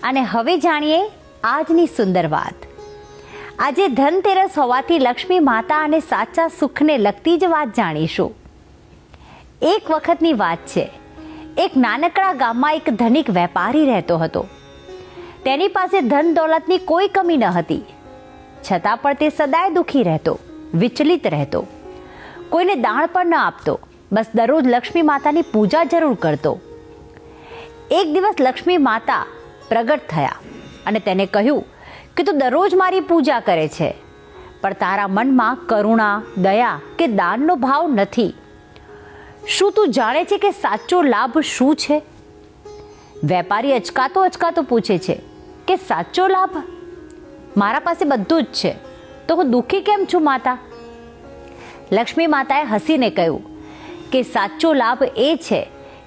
અને હવે જાણીએ આજની સુંદર વાત. આજે ધનતેરસ હોવાથી લક્ષ્મી માતા અને સાચા સુખને લગતી જ વાત જાણીશું. એક વખતની વાત છે. એક નાનકડા ગામમાં એક ધનિક વેપારી રહેતો હતો. તેની પાસે ધન દોલતની કોઈ કમી ન હતી. છતાં પણ તે સદાય દુઃખી રહેતો, વિચલિત રહેતો. કોઈને દાણ પણ ન આપતો, બસ દરરોજ લક્ષ્મી માતાની પૂજા જરૂર કરતો. એક દિવસ લક્ષ્મી માતા પ્રગટ થયા અને તેને કહ્યું કે તું દરરોજ મારી પૂજા કરે છે, પણ તારા મનમાં કરુણા, દયા કે દાનનો ભાવ નથી. શું તું જાણે છે કે સાચો લાભ શું છે? વેપારી અચકાતો પૂછે છે કે સાચો લાભ? મારા પાસે બધું જ છે, તો હું દુઃખી કેમ છું માતા? લક્ષ્મી માતાએ હસીને કહ્યું કે સાચો લાભ એ છે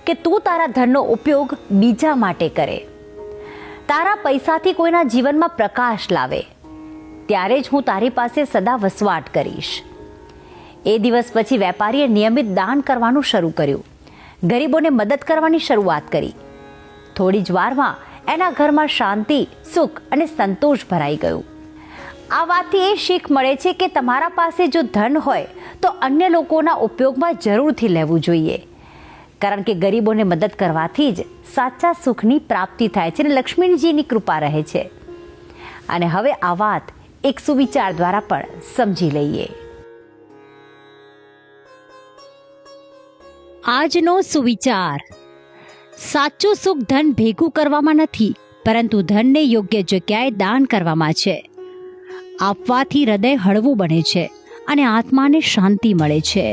કે તું તારા ધનનો ઉપયોગ બીજા માટે કરે, તારા પૈસાથી કોઈના જીવનમાં પ્રકાશ લાવે, ત્યારે જ હું તારી પાસે સદા વસવાટ કરીશ. એ દિવસ પછી વેપારીએ નિયમિત દાન કરવાનું શરૂ કર્યું. ગરીબોને મદદ કરવાની શરૂઆત કરી. થોડી જ વારમાં એના ઘરમાં શાંતિ, સુખ અને સંતોષ ભરાઈ ગયું. આ વાતથી એ શીખ મળે છે કે તમારા પાસે જો ધન હોય તો અન્ય લોકોના ઉપયોગમાં જરૂરથી લેવું જોઈએ, કારણ કે ગરીબોને મદદ કરવાથી જ સાચા સુખની પ્રાપ્તિ થાય છે અને લક્ષ્મીજીની કૃપા રહે છે. અને હવે આ વાત એક સુવિચાર દ્વારા પણ સમજી લઈએ. આજનો સુવિચાર: સાચું સુખ ધન ભેગું કરવામાં નથી, પરંતુ ધનને યોગ્ય જગ્યાએ દાન કરવામાં છે. આપવાથી હૃદય હળવું બને છે અને આત્માને શાંતિ મળે છે.